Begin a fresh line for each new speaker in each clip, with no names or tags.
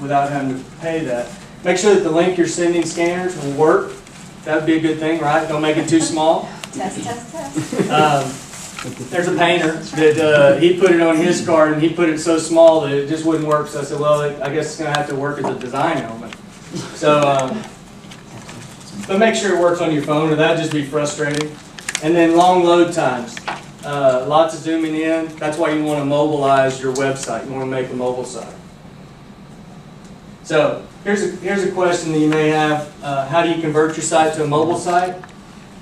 without having to pay that. Make sure that the link you're sending scanners will work. That would be a good thing, right? Don't make it too small.
Test, test, test.
There's a painter that he put it on his card, and he put it so small that it just wouldn't work. So I said, well, I guess it's going to have to work as a design element. So, but make sure it works on your phone, or that'd just be frustrating. And then long load times. Lots of zooming in. That's why you want to mobilize your website. You want to make a mobile site. So here's a question that you may have. How do you convert your site to a mobile site?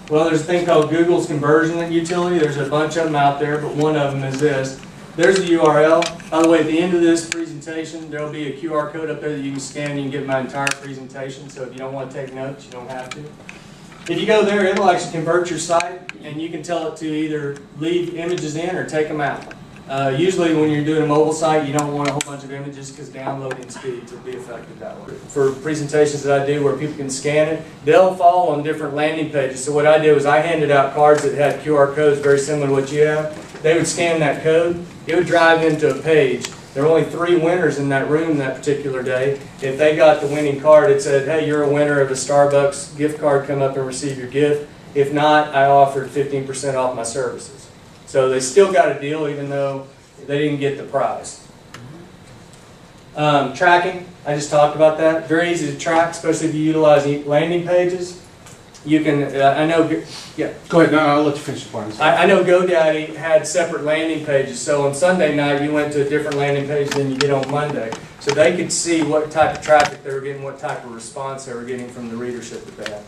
Well, there's a thing called Google's conversion utility. There's a bunch of them out there, but one of them is this. There's the URL. By the way, at the end of this presentation, there will be a QR code up there that you can scan and you can get my entire presentation. So if you don't want to take notes, you don't have to. If you go there, it'll actually convert your site, and you can tell it to either leave images in or take them out. Usually when you're doing a mobile site, you don't want a whole bunch of images because downloading speeds will be affected that way. For presentations that I do where people can scan it, they'll fall on different landing pages. So what I did was I handed out cards that had QR codes very similar to what you have. They would scan that code. It would drive into a page. There were only 3 winners in that room that particular day. If they got the winning card, it said, hey, you're a winner of a Starbucks gift card. Come up and receive your gift. If not, I offered 15% off my services. So they still got a deal even though they didn't get the prize. Tracking, I just talked about that. Very easy to track, especially if you utilize landing pages. You can, I know, yeah.
Go ahead, no, I'll let you finish the point.
I know GoDaddy had separate landing pages, so on Sunday night you went to a different landing page than you did on Monday. So they could see what type of traffic they were getting, what type of response they were getting from the readership that they had.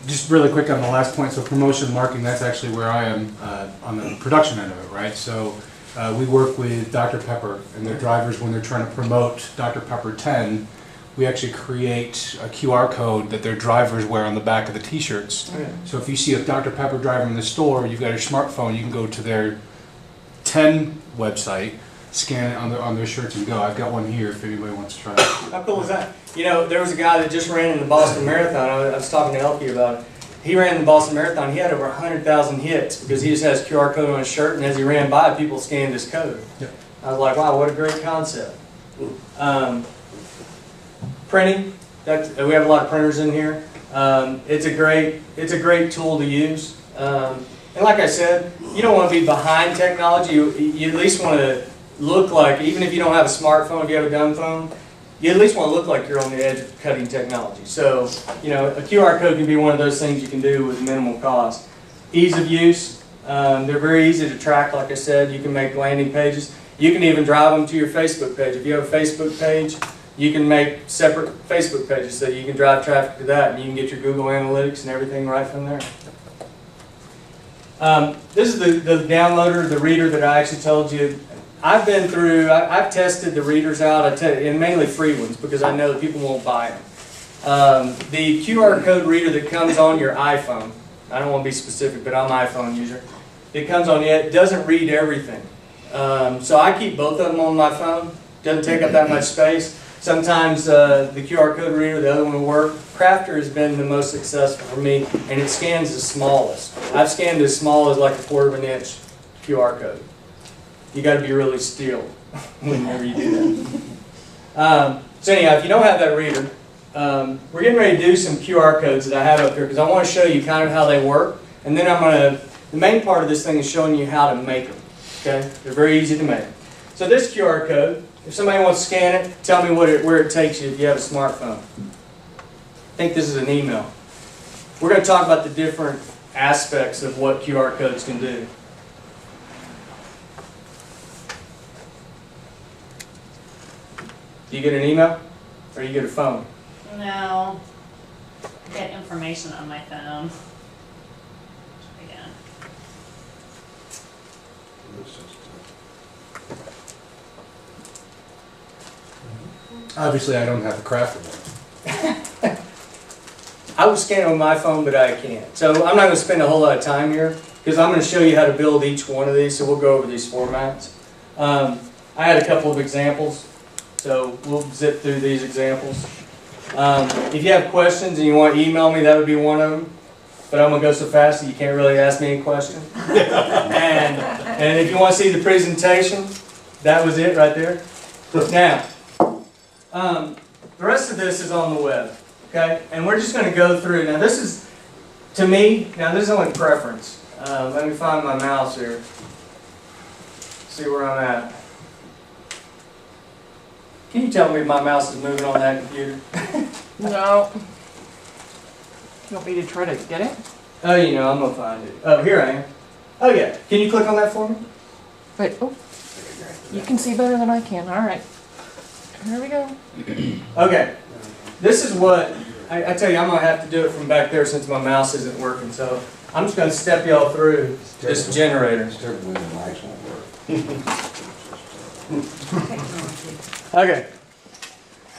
Just really quick on the last point, so promotion marketing, that's actually where I am on the production end of it, right? So we work with Dr. Pepper and their drivers when they're trying to promote Dr. Pepper 10. We actually create a QR code that their drivers wear on the back of the t-shirts.
Okay.
So if you see a Dr. Pepper driver in the store, you've got your smartphone, you can go to their 10 website, scan it on their shirts and go. I've got one here if anybody wants to try it.
How cool is that? You know, there was a guy that just ran in the Boston Marathon. I was talking to Elkie about it. He ran the Boston Marathon. He had over 100,000 hits because he just has QR code on his shirt, and as he ran by, people scanned his code.
Yeah.
I was like, wow, what a great concept. Printing, we have a lot of printers in here. It's a great tool to use. And like I said, you don't want to be behind technology. You at least want to look like, even if you don't have a smartphone, if you have a dumb phone, you at least want to look like you're on the edge of cutting technology. So, you know, a QR code can be one of those things you can do with minimal cost. Ease of use, they're very easy to track, like I said. You can make landing pages. You can even drive them to your Facebook page. If you have a Facebook page, you can make separate Facebook pages so you can drive traffic to that, and you can get your Google Analytics and everything right from there. This is the downloader, the reader that I actually told you. I've been through, I've tested the readers out, and mainly free ones because I know that people won't buy them. The QR code reader that comes on your iPhone, I don't want to be specific, but I'm an iPhone user. It comes on it, doesn't read everything. So I keep both of them on my phone. Doesn't take up that much space. Sometimes the QR code reader, the other one will work. Crafter has been the most successful for me, and it scans the smallest. I've scanned as small as like a 1/4 of an inch QR code. You got to be really still whenever you do that. So anyhow, if you don't have that reader, we're getting ready to do some QR codes that I have up here because I want to show you kind of how they work, and then the main part of this thing is showing you how to make them. Okay, they're very easy to make. So this QR code. If somebody wants to scan it, tell me where it takes you if you have a smartphone. I think this is an email. We're going to talk about the different aspects of what QR codes can do. Do you get an email or you get a phone?
No. I get information on my phone. Again.
Obviously, I don't have the Crafter one.
I would scan it on my phone, but I can't. So I'm not going to spend a whole lot of time here because I'm going to show you how to build each one of these. So we'll go over these formats. I had a couple of examples, so we'll zip through these examples. If you have questions and you want to email me, that would be one of them. But I'm going to go so fast that you can't really ask me any questions. and if you want to see the presentation, that was it right there. Now, the rest of this is on the web, okay? And we're just going to go through. Now this is, to me, now this is only preference. Let me find my mouse here. See where I'm at. Can you tell me if my mouse is moving on that computer?
No. You want me to try to get it?
Oh, you know, I'm going to find it. Oh, here I am. Oh, yeah. Can you click on that for me?
Wait, oh. You can see better than I can. All right. Here we go.
Okay. This is what, I tell you, I'm going to have to do it from back there since my mouse isn't working. So I'm just going to step y'all through this generator. Okay.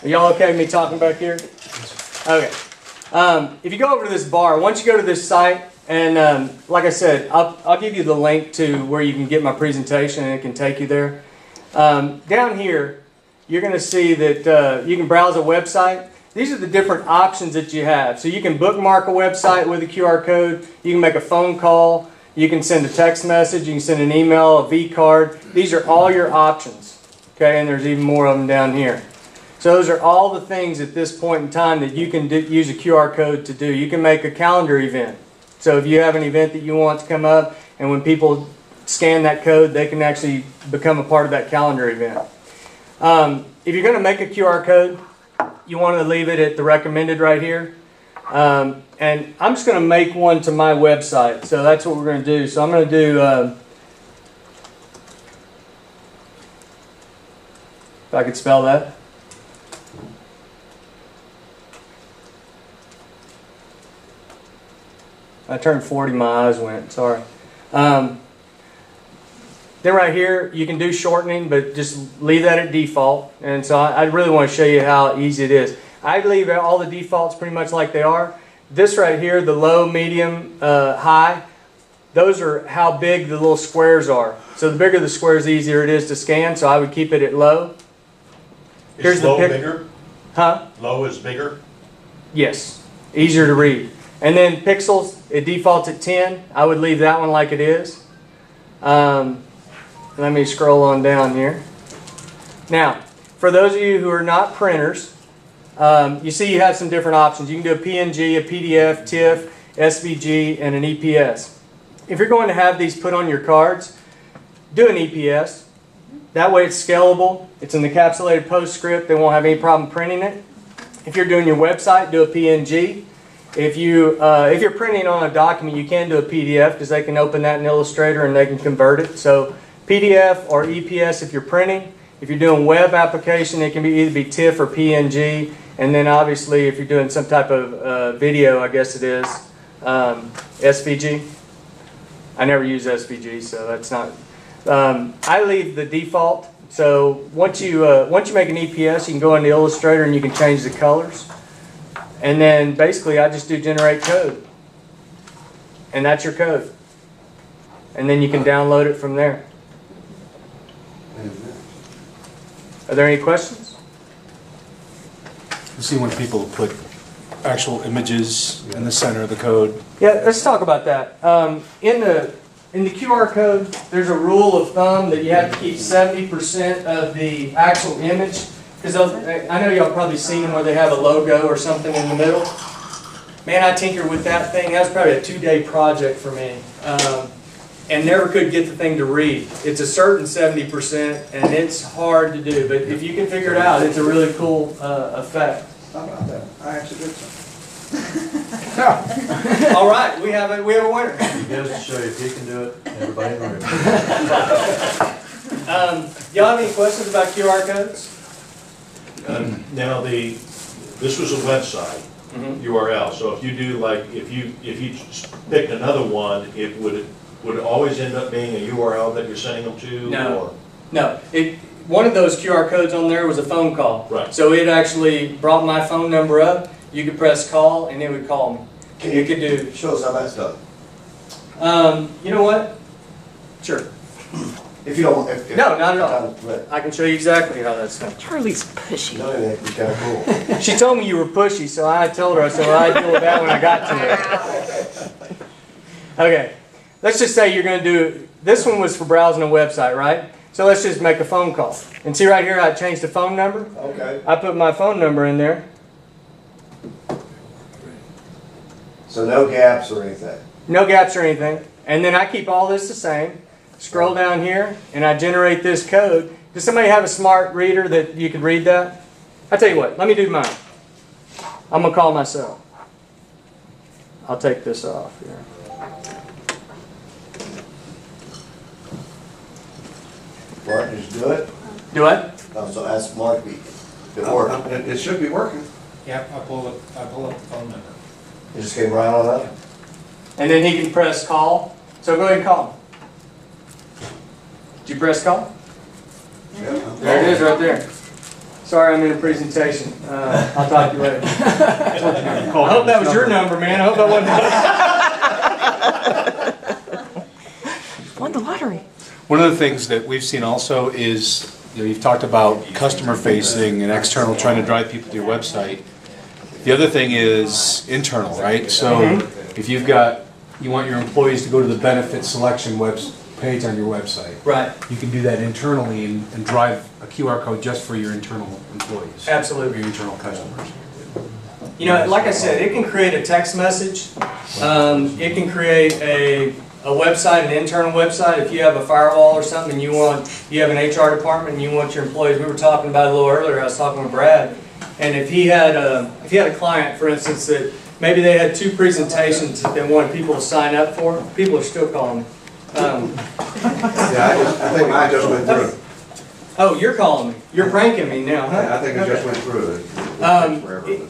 Are y'all okay with me talking back here? Okay. If you go over to this bar, once you go to this site, and like I said, I'll give you the link to where you can get my presentation and it can take you there. Down here, you're going to see that you can browse a website. These are the different options that you have. So you can bookmark a website with a QR code. You can make a phone call. You can send a text message. You can send an email, a V-card. These are all your options. Okay, and there's even more of them down here. So those are all the things at this point in time that you can use a QR code to do. You can make a calendar event. So if you have an event that you want to come up, and when people scan that code, they can actually become a part of that calendar event. If you're going to make a QR code, you want to leave it at the recommended right here. And I'm just going to make one to my website. So that's what we're going to do. So I'm going to do, if I could spell that. I turned 40, my eyes went, sorry. Then right here, you can do shortening, but just leave that at default. And so I really want to show you how easy it is. I leave all the defaults pretty much like they are. This right here, the low, medium, high, those are how big the little squares are. So the bigger the squares, the easier it is to scan, so I would keep it at low.
Is low bigger?
Huh?
Low is bigger?
Yes, easier to read. And then pixels, it defaults at 10. I would leave that one like it is. Let me scroll on down here. Now, for those of you who are not printers, you see you have some different options. You can do a PNG, a PDF, TIFF, SVG, and an EPS. If you're going to have these put on your cards, do an EPS. That way it's scalable. It's an encapsulated postscript. They won't have any problem printing it. If you're doing your website, do a PNG. If you're printing on a document, you can do a PDF because they can open that in Illustrator and they can convert it. So PDF or EPS if you're printing. If you're doing web application, it can either be TIFF or PNG. And then obviously if you're doing some type of video, I guess it is, SVG. I never use SVG, so that's not. I leave the default. So once you make an EPS, you can go into Illustrator and you can change the colors. And then basically I just do generate code. And that's your code. And then you can download it from there. Are there any questions?
You see when people put actual images in the center of the code.
Yeah, let's talk about that. In the QR code, there's a rule of thumb that you have to keep 70% of the actual image. Because I know y'all probably seen them where they have a logo or something in the middle. Man, I tinkered with that thing. That was probably a 2-day project for me. And never could get the thing to read. It's a certain 70% and it's hard to do. But if you can figure it out, it's a really cool effect.
How about that? I actually did some.
All right, we have a winner.
He goes to show you if he can do it, everybody in the room.
Y'all have any questions about QR codes?
Now this was a website URL, so if you do if you picked another one, it would always end up being a URL that you're sending them to?
No.
Or?
No. One of those QR codes on there was a phone call.
Right.
So it actually brought my phone number up. You could press call and it would call me.
Can
You could do.
Show us how that's done.
You know what? Sure.
If you don't, if
No, not at all.
Right.
I can show you exactly how that's done.
Charlie's pushy.
No, that would be kind of cool.
She told me you were pushy, so I told her, I said, well, I'd deal with that when I got to it. Okay, let's just say you're going to do, this one was for browsing a website, right? So let's just make a phone call. And see right here, I changed the phone number.
Okay.
I put my phone number in there.
So no gaps or anything?
No gaps or anything. And then I keep all this the same. Scroll down here, and I generate this code. Does somebody have a smart reader that you could read that? I'll tell you what, let me do mine. I'm going to call myself. I'll take this off here.
Mark, just do it?
Do what?
Oh, so ask Mark, it worked.
It should be working.
Yeah, I pull up the phone number.
It just came right on up?
And then he can press call. So go ahead and call him. Did you press call? There it is right there. Sorry, I'm in a presentation. I'll talk to you later. I hope that was your number, man. I hope that wasn't.
Won the lottery.
One of the things that we've seen also is, you've talked about customer facing and external, trying to drive people to your website. The other thing is internal, right? So if you want your employees to go to the benefit selection page on your website.
Right.
You can do that internally and drive a QR code just for your internal employees.
Absolutely.
Or your internal customers.
You know, like I said, it can create a text message. It can create a website, an internal website. If you have a firewall or something, and you have an HR department, and you want your employees. We were talking about it a little earlier. I was talking with Brad, and if he had a client, for instance, that maybe they had 2 presentations that they wanted people to sign up for, people are still calling me.
Yeah, I think mine just went through.
Oh, you're calling me. You're pranking me now, huh?
I think it just went through.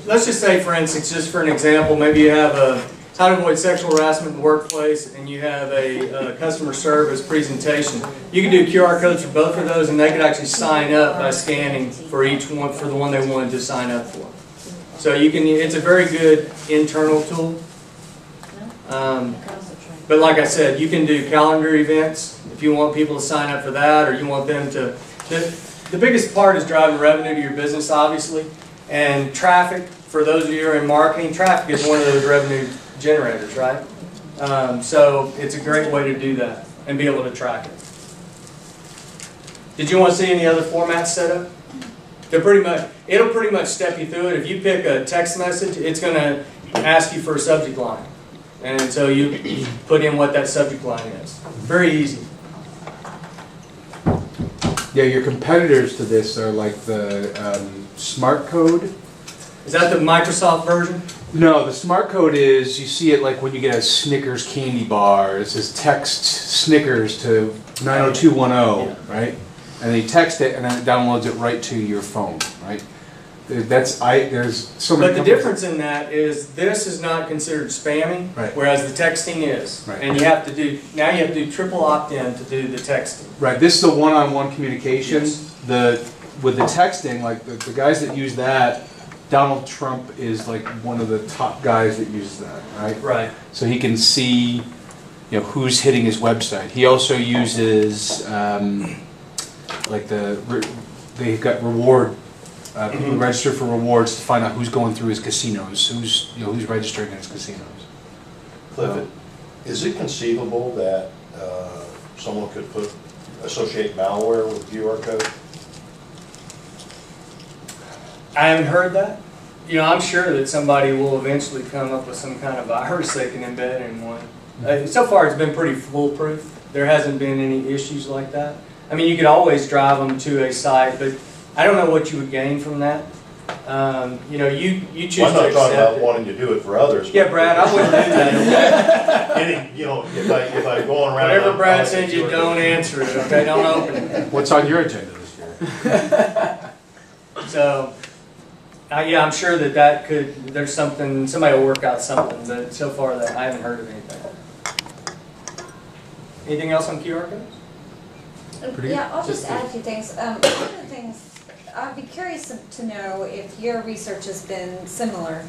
Let's just say, for instance, just for an example, maybe you have a how to avoid sexual harassment in the workplace, and you have a customer service presentation. You can do QR codes for both of those, and they could actually sign up by scanning for each one, for the one they wanted to sign up for. So you can. It's a very good internal tool. But like I said, you can do calendar events if you want people to sign up for that, or you want them to. The biggest part is driving revenue to your business, obviously, and traffic. For those of you who are in marketing, traffic is one of those revenue generators, right? So it's a great way to do that and be able to track it. Did you want to see any other formats set up? It'll pretty much step you through it. If you pick a text message, it's going to ask you for a subject line. And so you put in what that subject line is. Very easy.
Yeah, your competitors to this are like the Smart Code.
Is that the Microsoft version?
No, the Smart Code is, you see it like when you get a Snickers candy bar. It says text Snickers to 90210, right? And then you text it, and then it downloads it right to your phone, right? There's so many.
But the difference in that is this is not considered spamming,
Right.
whereas the texting is.
Right.
And you have to do triple opt-in to do the texting.
Right, this is the one-on-one communication.
Yes.
With the texting, like the guys that use that, Donald Trump is like one of the top guys that uses that, right?
Right.
So he can see, who's hitting his website. He also uses they've got reward. People register for rewards to find out who's going through his casinos, who's registering in his casinos.
Cliff, is it conceivable that someone could associate malware with QR code?
I haven't heard that. I'm sure that somebody will eventually come up with some kind of virus they can embed in one. So far, it's been pretty foolproof. There hasn't been any issues like that. I mean, you could always drive them to a site, but I don't know what you would gain from that. You choose to accept it.
I'm not talking about wanting to do it for others.
Yeah, Brad, I wouldn't do that.
If I go around.
Whatever Brad sends you, don't answer it, okay? Don't open it.
What's on your agenda this year?
So, yeah, I'm sure there's something, somebody will work out something, but so far that I haven't heard of anything. Anything else on QR codes?
Yeah, I'll just add a few things. One of the things, I'd be curious to know if your research has been similar,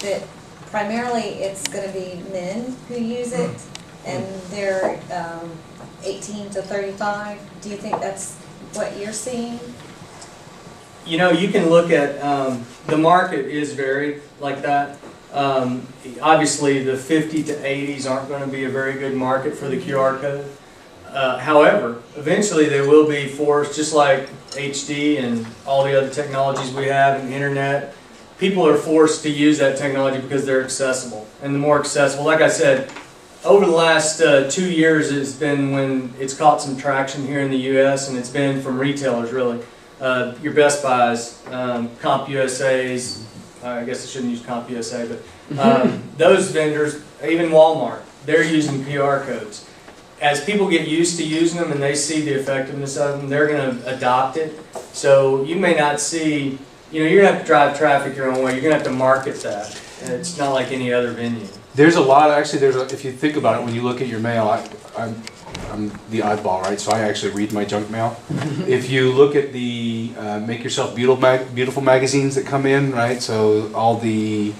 that primarily it's going to be men who use it, and they're 18 to 35. Do you think that's what you're seeing?
You can look at, the market is varied like that. Obviously, the 50 to 80s aren't going to be a very good market for the QR code. However, eventually they will be forced, just like HD and all the other technologies we have and internet. People are forced to use that technology because they're accessible. And the more accessible, like I said, over the last 2 years it's been when it's caught some traction here in the US, and it's been from retailers really. Your Best Buys, CompUSA's, I guess I shouldn't use CompUSA, but those vendors, even Walmart, they're using QR codes. As people get used to using them and they see the effectiveness of them, they're going to adopt it. So you may not see, you're going to have to drive traffic your own way. You're going to have to market that. It's not like any other venue.
There's a lot, actually, if you think about it, when you look at your mail, I'm the oddball, right? So I actually read my junk mail. If you look at the Make Yourself Beautiful magazines that come in, right? So all the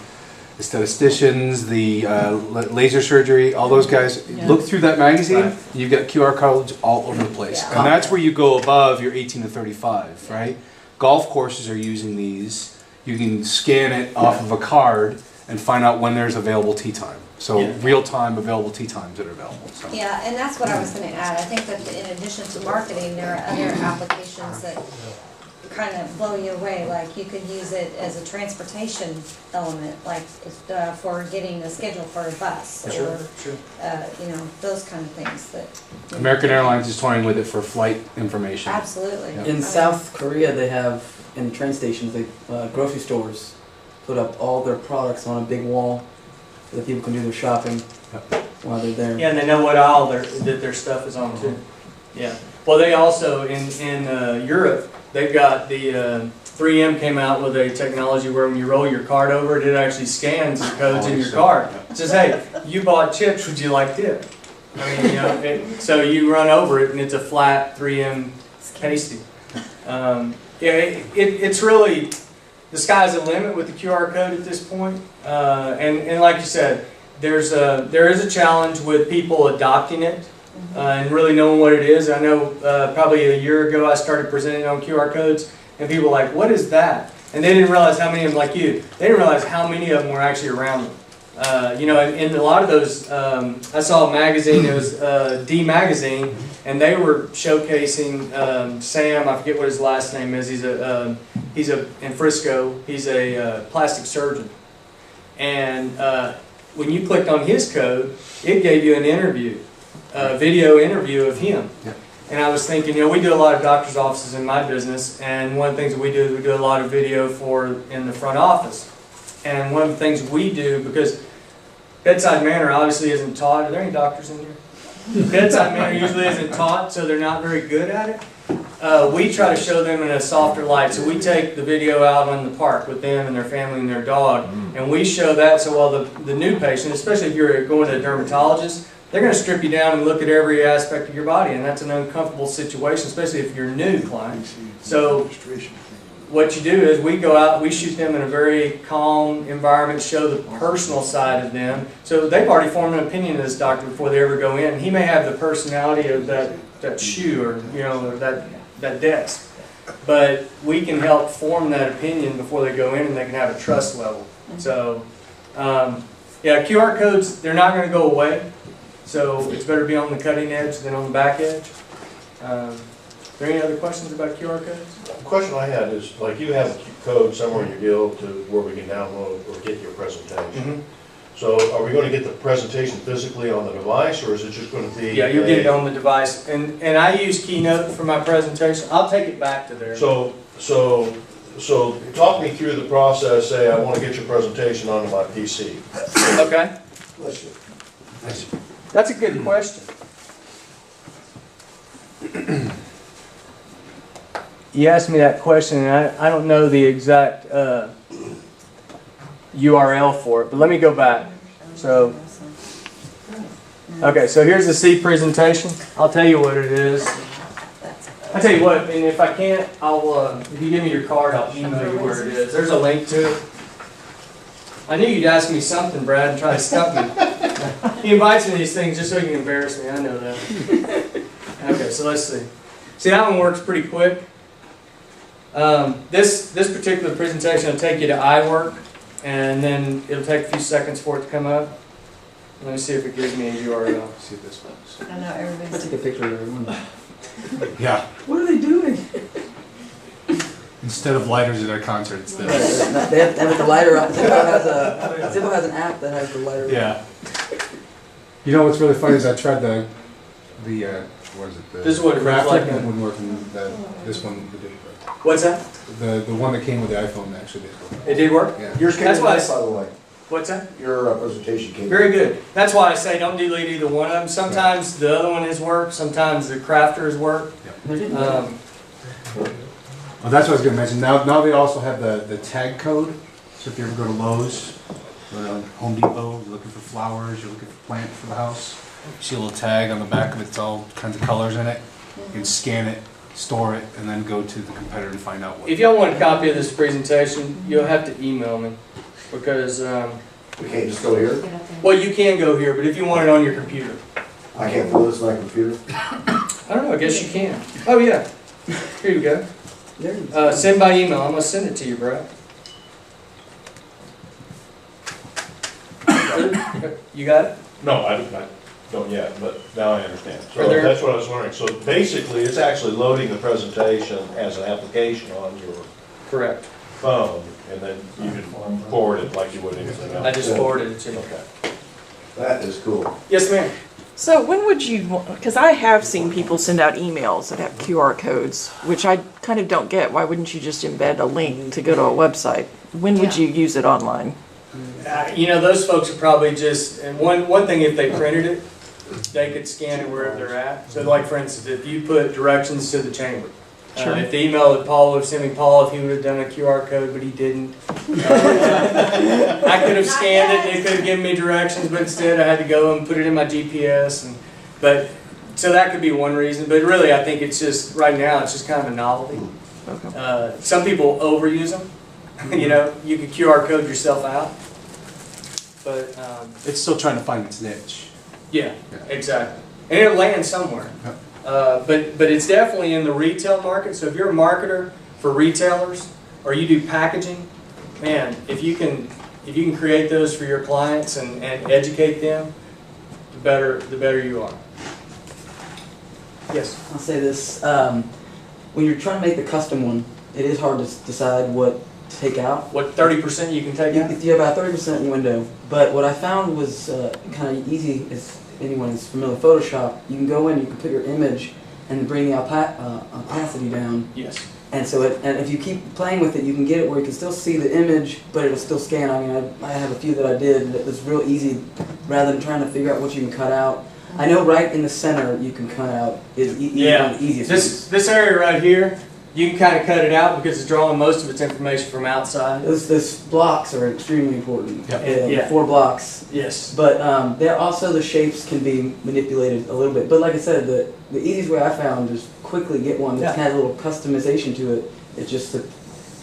statisticians, the laser surgery, all those guys, look through that magazine,
Right.
you've got QR codes all over the place.
Yeah.
And that's where you go above your 18 to 35, right? Golf courses are using these. You can scan it off of a card and find out when there's available tee time. So
Yeah.
real-time available tee times that are available. So.
Yeah, and that's what I was gonna add. I think that in addition to marketing, there are other applications that kind of blow you away. Like you could use it as a transportation element, like for getting a schedule for a bus, or those kind of things that.
American Airlines is toying with it for flight information.
Absolutely.
Yeah.
In South Korea, they have, in train stations, grocery stores put up all their products on a big wall so that people can do their shopping while they're there.
Yeah, and they know what aisle that their stuff is on too. Yeah. Well, they also, in Europe, they've got the 3M came out with a technology where when you roll your card over, it actually scans the codes in your card. It says, hey, you bought chips, would you like dip? I mean, so you run over it and it's a flat 3M tasty. It's really, the sky's the limit with the QR code at this point. And like you said, there is a challenge with people adopting it and really knowing what it is. I know probably a year ago I started presenting on QR codes, and people were like, what is that? And they didn't realize how many of them, like you, they didn't realize how many of them were actually around them. In a lot of those, I saw a magazine, it was D Magazine, and they were showcasing Sam, I forget what his last name is, he's in Frisco, he's a plastic surgeon. And when you clicked on his code, it gave you an interview, a video interview of him.
Yep.
And I was thinking, we do a lot of doctor's offices in my business, and one of the things that we do is we do a lot of video in the front office. And one of the things we do, because bedside manner obviously isn't taught. Are there any doctors in here? Bedside manner usually isn't taught, so they're not very good at it. We try to show them in a softer light. So we take the video out on the park with them and their family and their dog, and we show that so while the new patient, especially if you're going to a dermatologist, they're going to strip you down and look at every aspect of your body, and that's an uncomfortable situation, especially if you're new client. So what you do is we go out, we shoot them in a very calm environment, show the personal side of them. So they've already formed an opinion of this doctor before they ever go in. He may have the personality of that shoe or or that desk, but we can help form that opinion before they go in, and they can have a trust level. So QR codes, they're not going to go away. So it's better to be on the cutting edge than on the back edge. Are there any other questions about QR codes?
The question I had is, like, you have a code somewhere in your deal to where we can download or get your presentation. So are we going to get the presentation physically on the device, or is it just going to be?
Yeah, you'll get it on the device. And I use Keynote for my presentation. I'll take it back to there.
So talk me through the process. Say I want to get your presentation onto my PC.
Okay. That's a good question. You asked me that question, and I don't know the exact URL for it, but let me go back. So, okay, so here's the C presentation. I'll tell you what it is. I'll tell you what, and if I can't, I'll, if you give me your card, I'll email you where it is. There's a link to it. I knew you'd ask me something, Brad, and try to stuff me. He invites me to these things just so he can embarrass me, I know that. Okay, so let's see. See, that one works pretty quick. This particular presentation will take you to iWork, and then it'll take a few seconds for it to come up. Let me see if it gives me a URL.
See if this works.
I know everybody's.
Let's take a picture of everyone.
Yeah,
What are they doing?
instead of lighters at our concerts,
They
this.
have the lighter on. Zippo has an app that has the lighter.
Yeah. You know what's really funny is I tried the what is it? The
This is what it looks
Crafter,
like.
that wouldn't work, and this one did work.
What's that?
The one that came with the iPhone actually did work.
It did work?
Yeah.
Yours came
That's why I
nice, by the way.
What's that?
Your presentation came.
Very good. That's why I say don't delete either one of them. Sometimes the other one has worked, sometimes the crafter has worked. Um,
Well, that's what I was going to mention. Now they also have the tag code. So if you ever go to Lowe's or Home Depot, you're looking for flowers, you're looking for plants for the house, you see a little tag on the back of it, it's all kinds of colors in it. You can scan it, store it, and then go to the competitor and find out what.
If y'all want a copy of this presentation, you'll have to email me because,
We can't just go here?
well, you can go here, but if you want it on your computer,
I can't pull this on my computer?
I don't know, I guess you can. Oh, yeah. Here you go.
There you go.
Send by email. I'm gonna send it to you, bro. You got it?
No, I don't yet, but now I understand.
Are
So
there-
that's what I was wondering. So basically, it's actually loading the presentation as an application on your
Correct.
phone, and then you can forward it like you would anything else.
I just forwarded it to you.
Okay.
That is cool.
Yes, ma'am.
So when would you, because I have seen people send out emails that have QR codes, which I kind of don't get. Why wouldn't you just embed a link to go to a website? When would you use it online?
You know, those folks are probably just, and one thing, if they printed it, they could scan it wherever they're at. So like, for instance, if you put directions to the chamber,
Sure.
if the email that Paul would have sent me, Paul, if he would have done a QR code, but he didn't. I could have scanned it, they could have given me directions, but instead I had to go and put it in my GPS. So that could be one reason, but really I think it's just, right now, it's just kind of a novelty.
Okay.
Some people overuse them. You know, you can QR code yourself out. But,
It's still trying to find its niche.
yeah, exactly. And it'll land somewhere.
Yep.
But it's definitely in the retail market. So if you're a marketer for retailers or you do packaging, man, if you can create those for your clients and educate them, the better you are. Yes.
I'll say this, when you're trying to make the custom one, it is hard to decide what to take out.
What 30% you can take out?
You have about 30% window, but what I found was kind of easy, if anyone is familiar with Photoshop, you can go in, you can put your image and bring the opacity down.
Yes.
And so, and if you keep playing with it, you can get it where you can still see the image, but it'll still scan. I mean, I have a few that I did that was real easy, rather than trying to figure out what you can cut out. I know right in the center you can cut out is one of the easiest.
This area right here, you can kind of cut it out because it's drawing most of its information from outside.
Those blocks are extremely important.
Yep.
Yeah.
4 blocks.
Yes.
But there also the shapes can be manipulated a little bit. But like I said, the easiest way I found is quickly get one that has a little customization to it. It's just to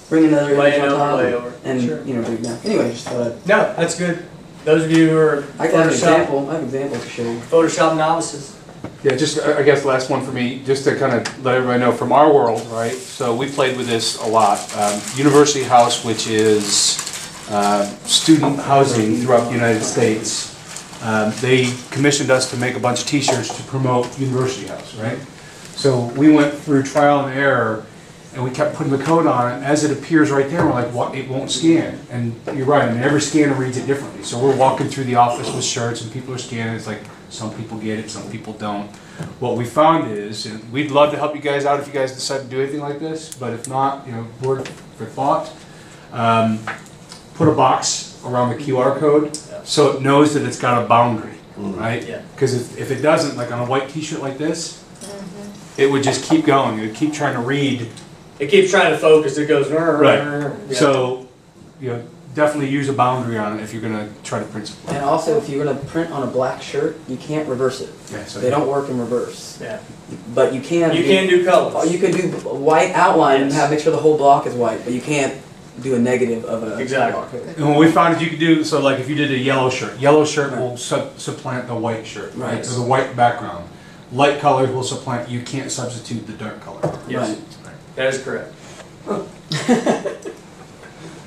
bring another
Lay
image
it
on top
overlay over.
and
Sure.
bring it down. Anyway, just thought I'd,
No, that's good. Those of you who are
I have an example. I have an example to show you.
Photoshop novices.
Yeah, just, I guess, last one for me, just to kind of let everybody know from our world, right? So we played with this a lot. University House, which is student housing throughout the United States, they commissioned us to make a bunch of t-shirts to promote University House, right? So we went through trial and error, and we kept putting the code on it. As it appears right there, we're like, what? It won't scan. And you're right, I mean, every scanner reads it differently. So we're walking through the office with shirts, and people are scanning. It's like, some people get it, some people don't. What we found is, and we'd love to help you guys out if you guys decide to do anything like this, but if not, you know, word for thought, put a box around the QR code so it knows that it's got a boundary, right?
Yeah.
Because if it doesn't, like on a white t-shirt like this, it would just keep going. It would keep trying to read.
It keeps trying to focus. It goes.
Right.
Yeah.
So, you know, definitely use a boundary on it if you're going to try to print something.
And also, if you're going to print on a black shirt, you can't reverse it.
Yeah, so
They don't work in reverse.
Yeah.
But you can.
You can do colors.
You can do a white outline and
Yes.
make sure the whole block is white, but you can't do a negative of a
Exactly.
block.
And what we found is you could do, so like if you did a yellow shirt will supplant the white shirt, right?
Right.
So the white background. Light colors will supplant, you can't substitute the dark color.
Yes.
Right.
That is correct.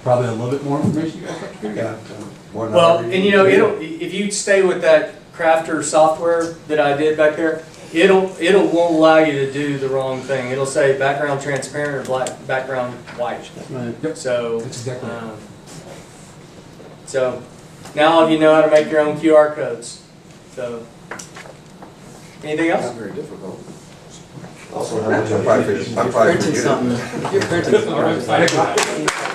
Probably a little bit more information you guys have to figure
Yeah.
out.
More than
Well,
that.
and you know, if you stay with that crafter software that I did back there, won't allow you to do the wrong thing. It'll say background transparent or black, background white.
Right.
So,
That's exactly right.
So now all of you know how to make your own QR codes. So, anything else?
Not very difficult.
Also, how much I probably
Printing something. If you're printing something.
All right,